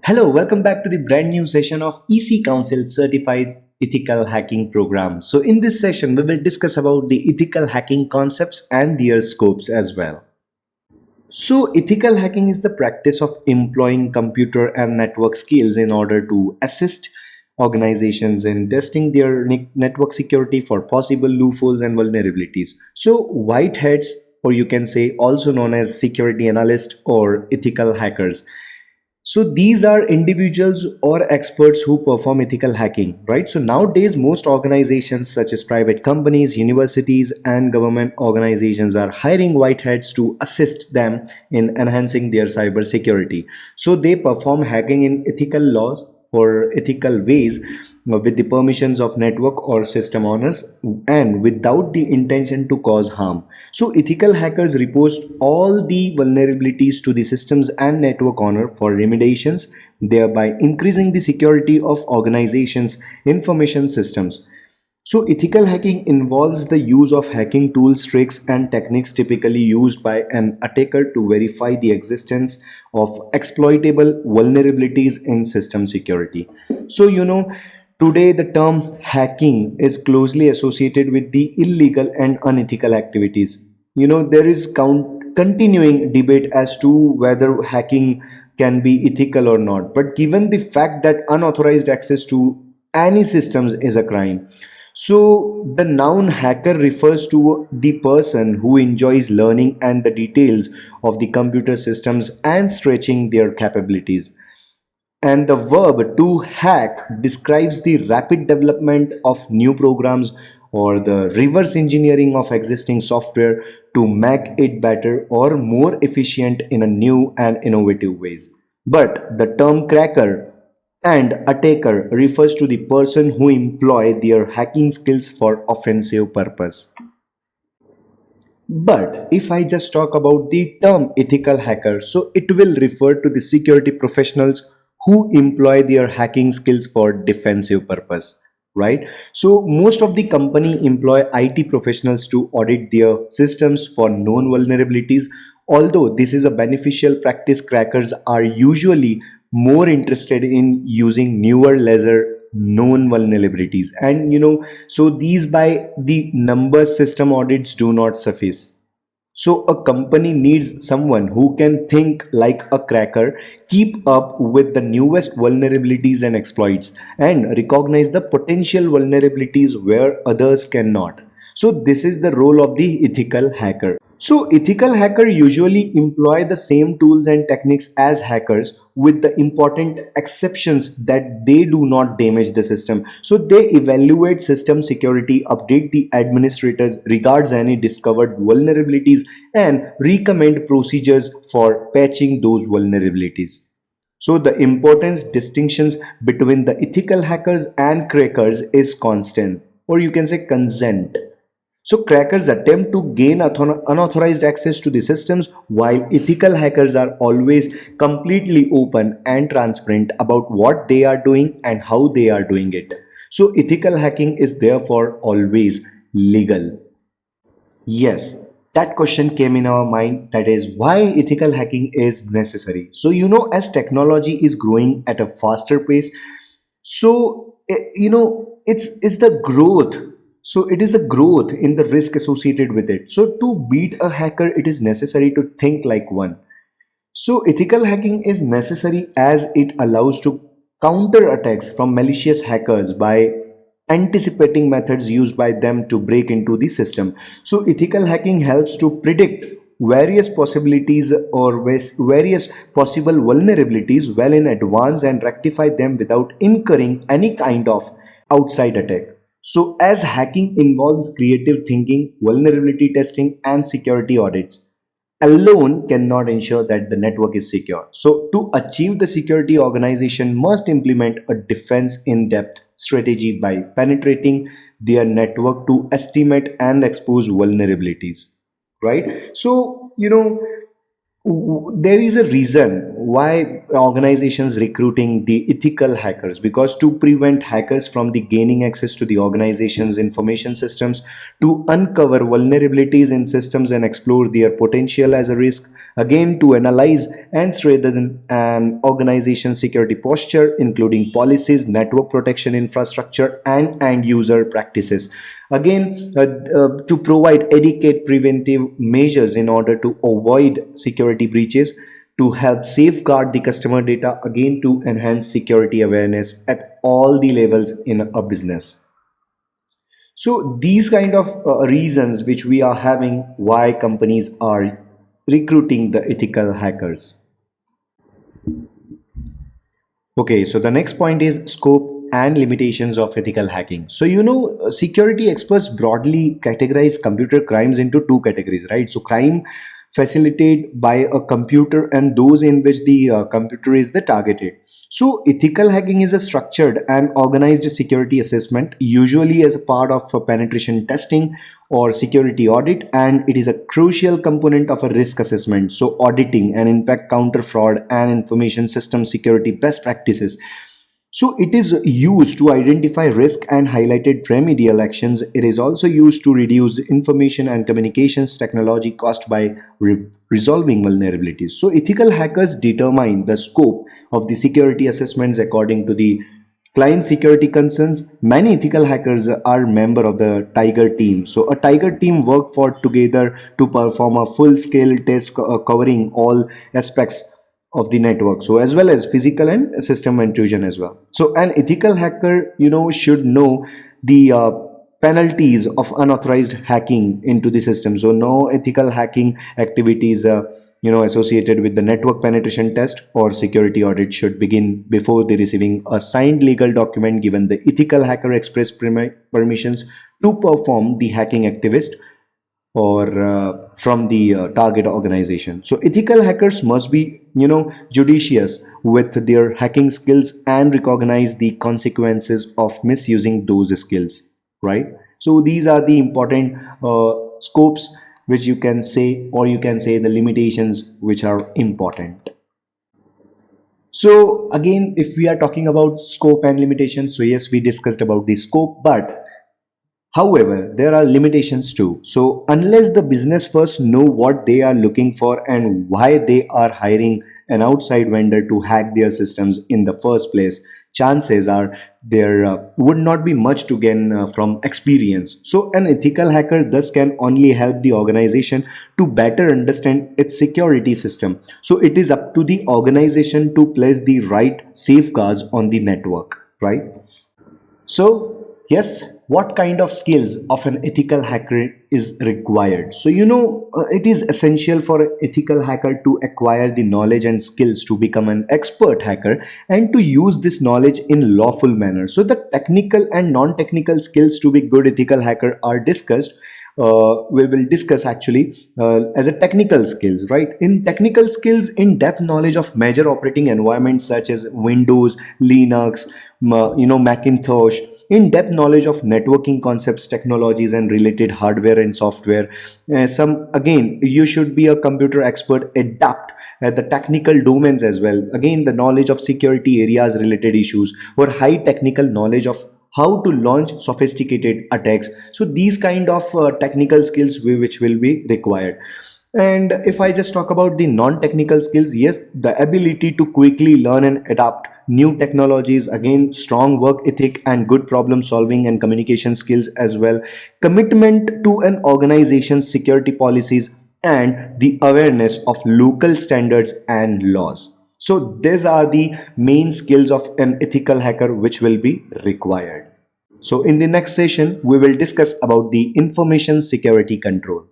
Hello, welcome back to the brand new session of EC Council Certified Ethical Hacking Program. So, in this session, we will discuss about the ethical hacking concepts and their scopes as well. So, ethical hacking is the practice of employing computer and network skills in order to assist organizations in testing their network security for possible loopholes and vulnerabilities. So, white hats, or you can say also known as security analysts or ethical hackers, so these are individuals or experts who perform ethical hacking, right? So nowadays, most organizations such as private companies, universities, and government organizations are hiring white hats to assist them in enhancing their cybersecurity. So they perform hacking in ethical laws or ethical ways with the permissions of network or system owners and without the intention to cause harm. So ethical hackers report all the vulnerabilities to the systems and network owner for remediations, thereby increasing the security of organizations information systems. So ethical hacking involves the use of hacking tools, tricks, and techniques typically used by an attacker to verify the existence of exploitable vulnerabilities in system security. So, today the term hacking is closely associated with the illegal and unethical activities. There is continuing debate as to whether hacking can be ethical or not. But given the fact that unauthorized access to any systems is a crime, so the noun hacker refers to the person who enjoys learning and the details of the computer systems and stretching their capabilities. And the verb to hack describes the rapid development of new programs or the reverse engineering of existing software to make it better or more efficient in a new and innovative ways. But the term cracker and attacker refers to the person who employ their hacking skills for offensive purpose. But if I just talk about the term ethical hacker, so it will refer to the security professionals who employ their hacking skills for defensive purpose, right? So most of the company employ IT professionals to audit their systems for known vulnerabilities. Although this is a beneficial practice, crackers are usually more interested in using newer, lesser known vulnerabilities, and so these by the number system audits do not suffice. So a company needs someone who can think like a cracker, keep up with the newest vulnerabilities and exploits, and recognize the potential vulnerabilities where others cannot. So this is the role of the ethical hacker. So ethical hacker usually employ the same tools and techniques as hackers with the important exceptions that they do not damage the system. So they evaluate system security, update the administrators regards any discovered vulnerabilities, and recommend procedures for patching those vulnerabilities. So the importance distinctions between the ethical hackers and crackers is constant, or you can say consent. So crackers attempt to gain unauthorized access to the systems, while ethical hackers are always completely open and transparent about what they are doing and how they are doing it. So ethical hacking is therefore always legal. Yes, that question came in our mind, that is why ethical hacking is necessary. So as technology is growing at a faster pace, so it's the growth. So it is the growth in the risk associated with it. So to beat a hacker, it is necessary to think like one. So ethical hacking is necessary as it allows to counter attacks from malicious hackers by anticipating methods used by them to break into the system. So ethical hacking helps to predict various possibilities or various possible vulnerabilities well in advance and rectify them without incurring any kind of outside attack. So as hacking involves creative thinking, vulnerability testing, and security audits, alone cannot ensure that the network is secure. So to achieve the security, organization must implement a defense in-depth strategy by penetrating their network to estimate and expose vulnerabilities, right? So there is a reason why organizations recruiting the ethical hackers? Because to prevent hackers from the gaining access to the organization's information systems, to uncover vulnerabilities in systems and explore their potential as a risk, again to analyze and strengthen an organization's security posture, including policies, network protection infrastructure, and end user practices. Again, to provide adequate preventive measures in order to avoid security breaches, to help safeguard the customer data, again to enhance security awareness at all the levels in a business. So these kind of reasons which we are having why companies are recruiting the ethical hackers. Okay, so the next point is scope and limitations of ethical hacking. So, security experts broadly categorize computer crimes into two categories, right? So, crime facilitated by a computer and those in which the computer is the targeted. So, ethical hacking is a structured and organized security assessment, usually as a part of a penetration testing or security audit, and it is a crucial component of a risk assessment. So, auditing and impact counter fraud and information system security best practices. So it is used to identify risk and highlighted remedial actions. It is also used to reduce information and communications technology cost by resolving vulnerabilities. So ethical hackers determine the scope of the security assessments according to the client security concerns. Many ethical hackers are member of the Tiger team. So a Tiger team work for together to perform a full scale test covering all aspects of the network, so as well as physical and system intrusion as well. So an ethical hacker should know the penalties of unauthorized hacking into the system. So no ethical hacking activities associated with the network penetration test or security audit should begin before the receiving a signed legal document given the ethical hacker express permissions to perform the hacking activist or from the target organization. So ethical hackers must be judicious with their hacking skills and recognize the consequences of misusing those skills, right? So these are the important scopes which you can say, or you can say the limitations which are important. So again, if we are talking about scope and limitations, so yes, we discussed about the scope, but however, there are limitations too. So unless the business first know what they are looking for and why they are hiring an outside vendor to hack their systems in the first place, chances are there would not be much to gain from experience. So an ethical hacker thus can only help the organization to better understand its security system. So it is up to the organization to place the right safeguards on the network, right? So, yes, what kind of skills of an ethical hacker is required? So, it is essential for an ethical hacker to acquire the knowledge and skills to become an expert hacker and to use this knowledge in lawful manner. So, the technical and non-technical skills to be good ethical hacker are discussed. We will discuss actually as a technical skills, right? In technical skills, in-depth knowledge of major operating environments such as Windows, Linux, Macintosh, in-depth knowledge of networking concepts, technologies, and related hardware and software. Some again, you should be a computer expert, adapt at the technical domains as well. Again, the knowledge of security areas related issues, or high technical knowledge of how to launch sophisticated attacks. So these kind of technical skills which will be required. And if I just talk about the non-technical skills, yes, the ability to quickly learn and adapt new technologies, again, strong work ethic and good problem solving and communication skills as well, commitment to an organization's security policies, and the awareness of local standards and laws. So these are the main skills of an ethical hacker which will be required. So in the next session, we will discuss about the information security control.